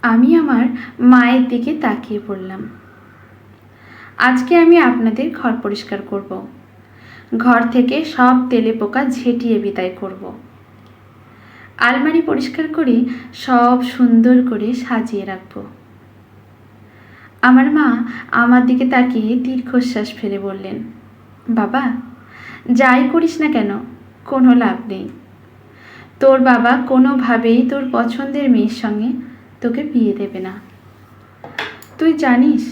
আমি আমার মায়ের দিকে তাকিয়ে পড়লাম। আজকে আমি আপনাদের ঘর পরিষ্কার করব। ঘর থেকে সব তেলে পোকা ঝেঁটিয়ে বিদায় করব। আলমারি পরিষ্কার করে সব সুন্দর করে সাজিয়ে রাখব। আমার মা আমার দিকে তাকিয়ে দীর্ঘশ্বাস ফেলে বললেন, বাবা, যাই করিস না কেন কোনো লাভ নেই। তোর বাবা কোনোভাবেই তোর পছন্দের মেয়ের সঙ্গে তোকে বিয়ে দেবে না। তুই জানিস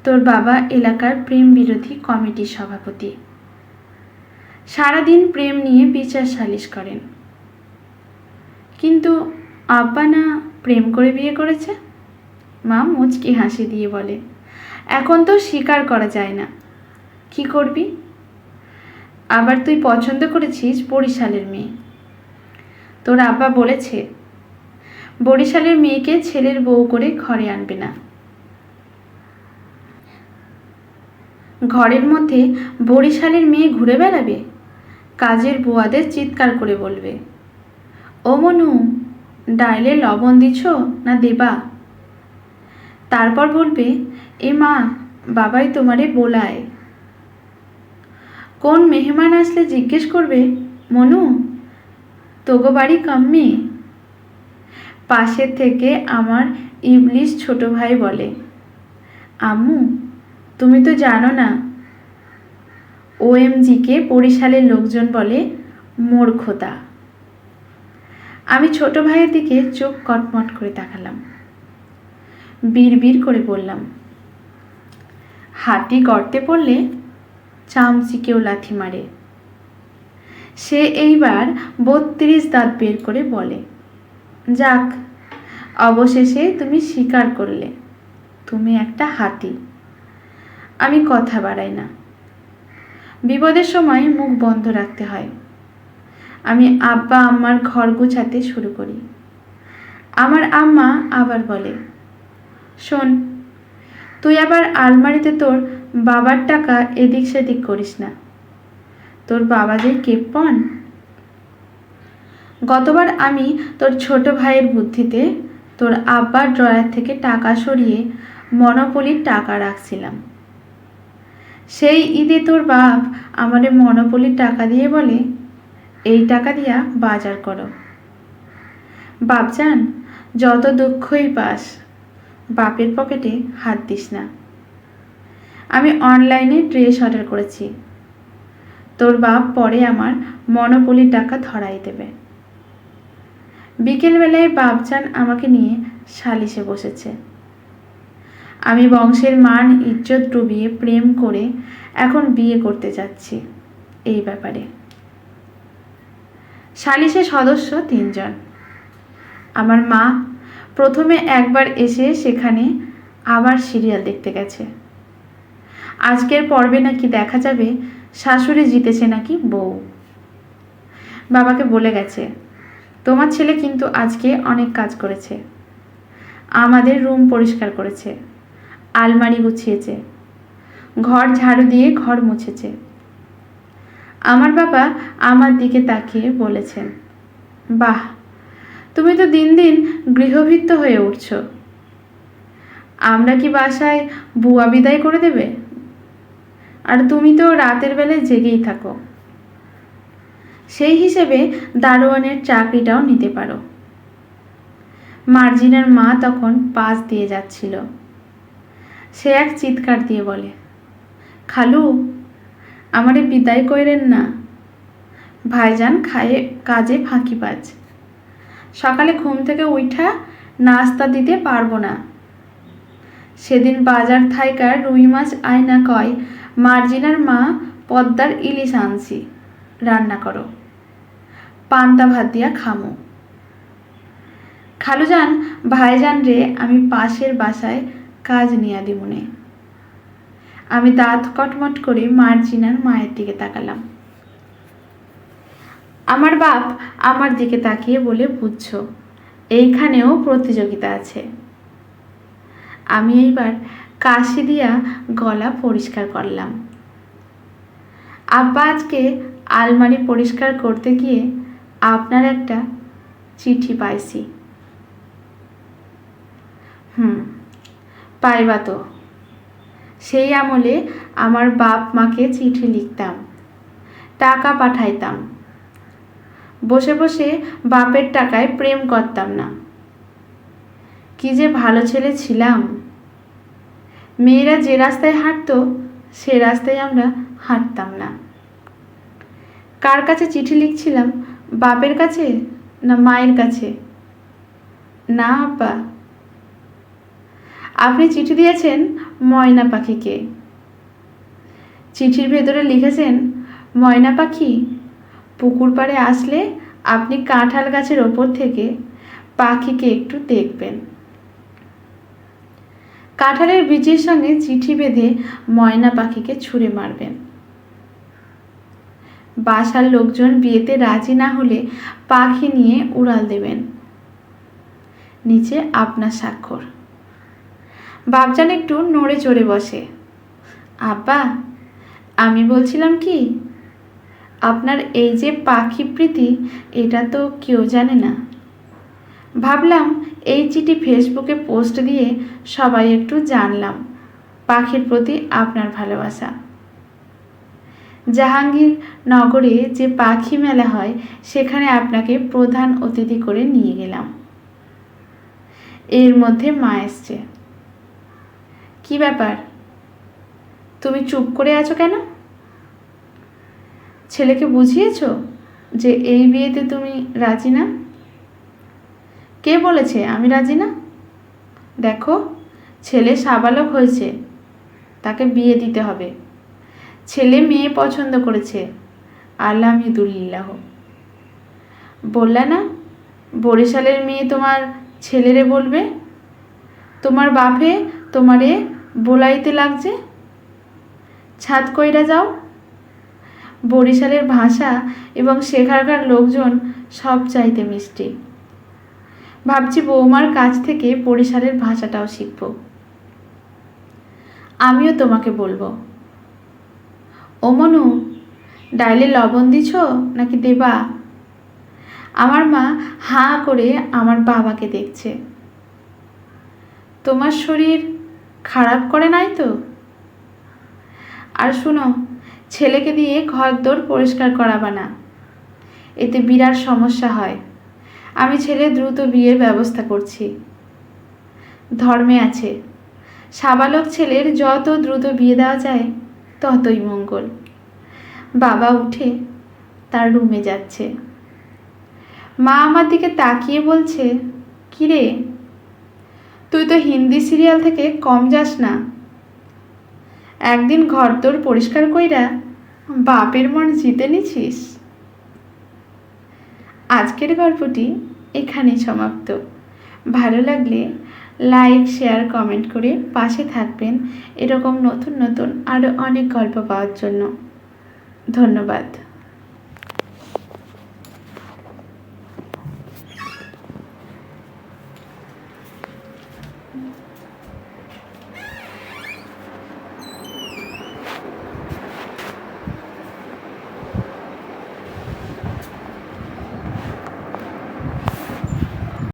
তোর বাবা এলাকার প্রেম বিরোধী কমিটির সভাপতি। সারাদিন প্রেম নিয়ে বিচার সালিশ করেন। কিন্তু আব্বা না প্রেম করে বিয়ে করেছে? মা মুচকি হাসি দিয়ে বলে, এখন তো স্বীকার করা যায় না। কি করবি? আবার তুই পছন্দ করেছিস বরিশালের মেয়ে। তোর আব্বা বলেছে বরিশালের মেয়েকে ছেলের বউ করে ঘরে আনবে না। ঘরের মধ্যে বরিশালের মেয়ে ঘুরে বেড়াবে, কাজের বুয়াদের চিৎকার করে বলবে, ও মনু, ডাইলে লবণ দিছ না দেবা? তারপর বলবে, এ মা, বাবাই তোমারে বোলায়। কোন মেহমান আসলে জিজ্ঞেস করবে, মনু, তোগো বাড়ি কাম্মে? পাশের থেকে আমার ইবলিশ ছোট ভাই বলে, আম্মু, তুমি তো জানো না, ওএমজিকে বরিশালের লোকজন বলে মোর খোদা। আমি ছোট ভাইয়ের দিকে চোখ কটমট করে তাকালাম। বিড়বিড় করে বললাম, হাতি গর্তে পড়লে চামচিকেও লাথি মারে। সে এইবার ৩২ দাঁত বের করে বলে, যাক, অবশেষে তুমি স্বীকার করলে তুমি একটা হাতি। আমি কথা বাড়াই না। বিপদের সময় মুখ বন্ধ রাখতে হয়। আমি আব্বা আম্মার ঘর গুছাতে শুরু করি। আমার আম্মা আবার বলে, শোন, তুই আবার আলমারিতে তোর বাবার টাকা এদিক সেদিক করিস না। তোর বাবা যে কেপ্পন। গতবার আমি তোর ছোট ভাইয়ের বুদ্ধিতে তোর আব্বার ড্রয়ার থেকে টাকা সরিয়ে মনোপলির টাকা রাখছিলাম। সেই ঈদে তোর বাপ আমাদের মনোপলির টাকা দিয়ে বলে, এই টাকা দিয়া বাজার করো। বাপজান, যত দুঃখই পাস, বাপের পকেটে হাত দিস না। আমি অনলাইনে ড্রেস অর্ডার করেছি। তোর বাপ পরে আমার মনোপলির টাকা ধরাই দেবে। বিকেলবেলায় বাপজান আমাকে নিয়ে সালিশে বসেছে। আমি বংশের মান ইজ্জত ডুবিয়ে প্রেম করে এখন বিয়ে করতে যাচ্ছি। এই ব্যাপারে সালিশে সদস্য ৩ জন। আমার মা প্রথমে একবার এসে সেখানে আবার সিরিয়াল দেখতে গেছে। আজকের পর্বে নাকি দেখা যাবে শাশুড়ি জিতেছে নাকি বউ। বাবাকে বলে গেছে, তোমার ছেলে কিন্তু আজকে অনেক কাজ করেছে। আমাদের রুম পরিষ্কার করেছে, আলমারি গুছিয়েছে, ঘর ঝাড়ু দিয়ে ঘর মুছেছে। আমার বাবা আমার দিকে তাকিয়ে বলেছেন, বাহ, তুমি তো দিন দিন গৃহভৃত্য হয়ে উঠছ। আমরা কি বাসায় বুয়া বিদায় করে দেবে? আর তুমি তো রাতের বেলায় জেগেই থাকো। সেই হিসেবে দারোয়ানের চাকরিটাও নিতে পারো। মার্জিনার মা তখন পাশ দিয়ে যাচ্ছিল। সে এক চিৎকার দিয়ে বলে, খালু, আমারে বিদায় কইরেন না। ভাইজান খায়ে কাজে ফাঁকিবাজ। সকালে ঘুম থেকে উঠা নাস্তা দিতে পারবো না। সেদিন বাজার থাইকার রুই মাছ আয়না কয়, মার্জিনার মা পদ্মার ইলিশ আনছি, রান্না করো, পান্তা ভাত দিয়া খামো। খালুজান, ভাইজান রে আমি পাশের বাসায় কাজ নিয়া দিমুনে। আমি দাঁত কটমট করে মার্জিনার মায়ের দিকে তাকালাম। আমার বাপ আমার দিকে তাকিয়ে বলে, বুঝছো, এইখানেও প্রতিযোগিতা আছে। আমি এইবার কাশি দিয়া গলা পরিষ্কার করলাম। আব্বা আজকে আলমারি পরিষ্কার করতে গিয়ে আপনার একটা চিঠি পাইছি। হুম, পাইবা তো। সেই আমলে আমার বাপ মাকে চিঠি লিখতাম, টাকা পাঠাইতাম। বসে বসে বাপের টাকায় প্রেম করতাম না। কি যে ভালো ছেলে ছিলাম। মেয়েরা যে রাস্তায় হাঁটতো সে রাস্তায় আমরা হাঁটতাম না। কার কাছে চিঠি লিখছিলাম, বাপের কাছে না মায়ের কাছে? না আব্বা, আপনি চিঠি দিয়েছেন ময়না পাখিকে। চিঠির ভেতরে লিখেছেন, ময়না পাখি, পুকুর পাড়ে আসলে আপনি কাঁঠাল গাছের ওপর থেকে পাখিকে একটু দেখবেন। কাঁঠালের বীজের সঙ্গে চিঠি বেঁধে ময়না পাখিকে ছুঁড়ে মারবেন। বাসার লোকজন বিয়েতে রাজি না হলে পাখি নিয়ে উড়াল দেবেন। নিচে আপনার স্বাক্ষর। বাপজান একটু নড়ে চড়ে বসে। আব্বা, আমি বলছিলাম কি, আপনার এই যে পাখি প্রীতি, এটা তো কেউ জানে না। ভাবলাম এই চিঠি ফেসবুকে পোস্ট দিয়ে সবাই একটু জানলাম পাখির প্রতি আপনার ভালোবাসা। জাহাঙ্গীরনগরে যে পাখি মেলা হয় সেখানে আপনাকে প্রধান অতিথি করে নিয়ে গেলাম। এর মধ্যে মা এসছে। কি ব্যাপার, তুমি চুপ করে আছো কেন? ছেলেকে বুঝিয়েছ যে এই বিয়েতে তুমি রাজি না? কে বলেছে আমি রাজি না? দেখো, ছেলে সাবালক হয়েছে, তাকে বিয়ে দিতে হবে। ছেলে মেয়ে পছন্দ করেছে, আলহামদুলিল্লাহ। বললে না বরিশালের মেয়ে তোমার ছেলেরে বলবে? তোমার বাপে তোমারে বলাইতে লাগছে। ছাদ কইরা যাও। বরিশালের ভাষা এবং সেখানকার লোকজন সব চাইতে মিষ্টি। ভাবছি বৌমার কাছ থেকে বরিশালের ভাষাটাও শিখব। আমিও তোমাকে বলবো। ও মনু, ডাইলে লবণ দিছ নাকি দেবা? আমার মা হাঁ করে আমার বাবাকে দেখছে। তোমার শরীর খারাপ করে নাই তো? আর শুনো, ছেলেকে দিয়ে ঘরদোর পরিষ্কার করাবা না, এতে বিরাট সমস্যা হয়। আমি ছেলে দ্রুত বিয়ের ব্যবস্থা করছি। ধর্মে আছে, সাবালক ছেলের যত দ্রুত বিয়ে দেওয়া যায় ততই মঙ্গল। বাবা উঠে তার রুমে যাচ্ছে। মা আমার দিকে তাকিয়ে বলছে, কিরে, তুই তো হিন্দি সিরিয়াল থেকে কম যাস না। একদিন ঘরদোর পরিষ্কার কইরা বাপের মন জিতে নিছিস। আজকের গল্পটি এখানেই সমাপ্ত। ভালো লাগলে লাইক, শেয়ার, কমেন্ট করে পাশে থাকবেন এরকম নতুন নতুন আরও অনেক গল্প পাওয়ার জন্য। ধন্যবাদ।